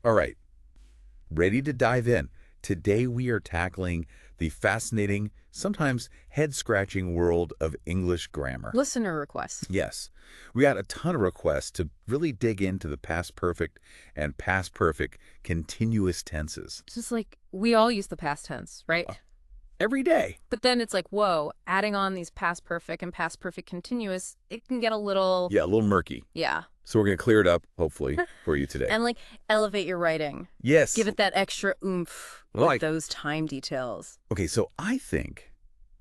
All right, ready to dive in. Today we are tackling the fascinating, sometimes head-scratching world of English grammar. Listener requests. Yes, we got a ton of requests to really dig into the past perfect and past perfect continuous tenses. It's just like we all use the past tense, right? Every day. But then it's like, whoa, adding on these past perfect and past perfect continuous, it can get a little, Yeah, a little murky. yeah. So we're going to clear it up, hopefully, for you today. And like elevate your writing. Yes. Give it that extra oomph with those time details. Okay, so I think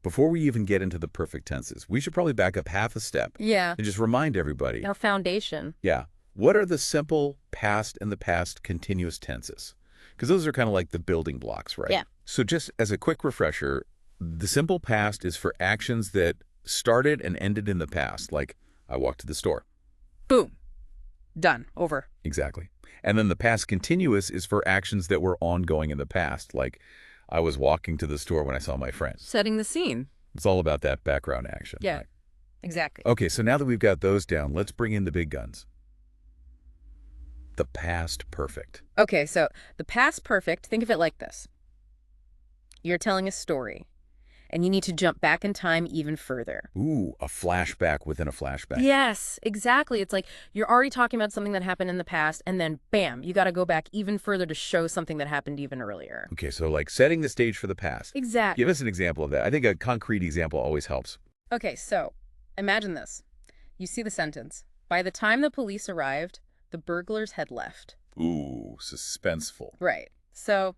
before we even get into the perfect tenses, we should probably back up half a step Yeah. and just remind everybody. Our foundation. Yeah. What are the simple past and the past continuous tenses? Because those are kind of like the building blocks, right? Yeah. So just as a quick refresher, the simple past is for actions that started and ended in the past, like I walked to the store. Boom. Done. Over. Exactly. And then the past continuous is for actions that were ongoing in the past, like I was walking to the store when I saw my friend. Setting the scene. It's all about that background action. Yeah. Right? Exactly. Okay, so now that we've got those down, let's bring in the big guns. The past perfect. Okay, so the past perfect, think of it like this. You're telling a story, and you need to jump back in time even further. Ooh, a flashback within a flashback. Yes, exactly. It's like you're already talking about something that happened in the past, and then bam, you got to go back even further to show something that happened even earlier. Okay, so like setting the stage for the past. Exactly. Give us an example of that. I think a concrete example always helps. Okay, so imagine this. You see the sentence. By the time the police arrived, the burglars had left. Ooh, suspenseful. Right. So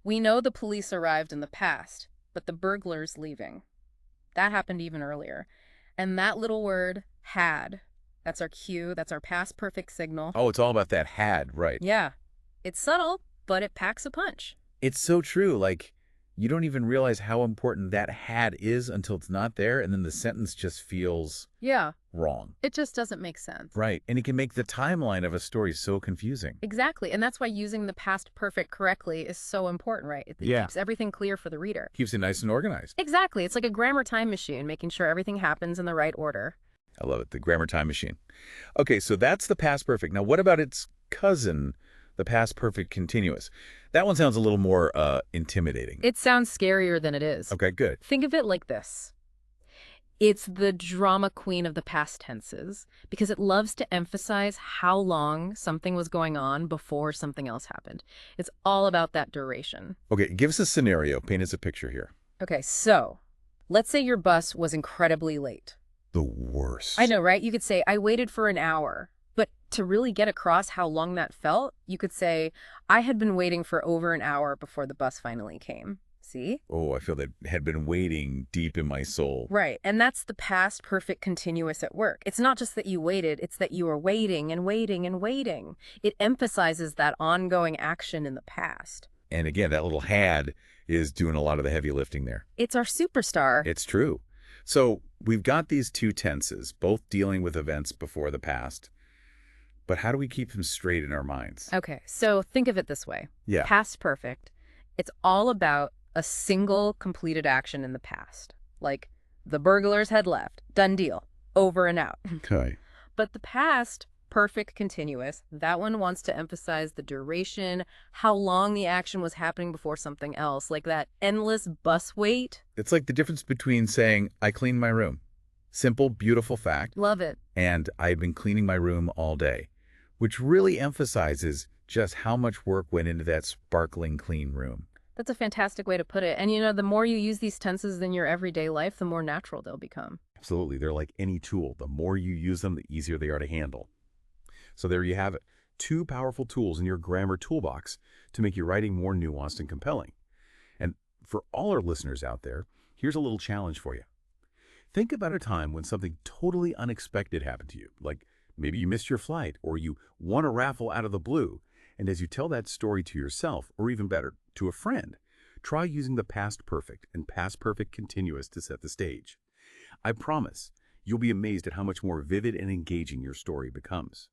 we know the police arrived in the past, but the burglars leaving. That happened even earlier. And that little word, had, that's our cue, that's our past perfect signal. Oh, it's all about that had, right. Yeah. It's subtle, but it packs a punch. It's so true. Like, you don't even realize how important that had is until it's not there, and then the sentence just feels Yeah. wrong. It just doesn't make sense. Right, and it can make the timeline of a story so confusing. Exactly. And that's why using the past perfect correctly is so important, right? It Yeah. keeps everything clear for the reader. Keeps it nice and organized. Exactly. It's like a grammar time machine, making sure everything happens in the right order. I love it, the grammar time machine. Okay, so that's the past perfect. Now, what about its cousin, the past perfect continuous? That one sounds a little more intimidating. It sounds scarier than it is. Okay, good. Think of it like this. It's the drama queen of the past tenses because it loves to emphasize how long something was going on before something else happened. It's all about that duration. Okay, give us a scenario. Paint us a picture here. Okay, so let's say your bus was incredibly late. The worst. I know, right? You could say, I waited for an hour. But to really get across how long that felt, you could say, I had been waiting for over an hour before the bus finally came. See? Oh, I feel that had been waiting deep in my soul. Right. And that's the past perfect continuous at work. It's not just that you waited, it's that you were waiting and waiting and waiting. It emphasizes that ongoing action in the past. And again, that little had is doing a lot of the heavy lifting there. It's our superstar. It's true. So we've got these two tenses, both dealing with events before the past. But how do we keep them straight in our minds? Okay, so think of it this way. Yeah. Past perfect. It's all about a single completed action in the past. Like, the burglars had left. Done deal. Over and out. Okay. But the past perfect continuous, that one wants to emphasize the duration, how long the action was happening before something else, like that endless bus wait. It's like the difference between saying, I cleaned my room. Simple, beautiful fact. Love it. And I've been cleaning my room all day, which really emphasizes just how much work went into that sparkling clean room. That's a fantastic way to put it. And you know, the more you use these tenses in your everyday life, the more natural they'll become. Absolutely. They're like any tool. The more you use them, the easier they are to handle. So there you have it. Two powerful tools in your grammar toolbox to make your writing more nuanced and compelling. And for all our listeners out there, here's a little challenge for you. Think about a time when something totally unexpected happened to you, like maybe you missed your flight or you won a raffle out of the blue. And as you tell that story to yourself, or even better, to a friend, try using the past perfect and past perfect continuous to set the stage. I promise you'll be amazed at how much more vivid and engaging your story becomes.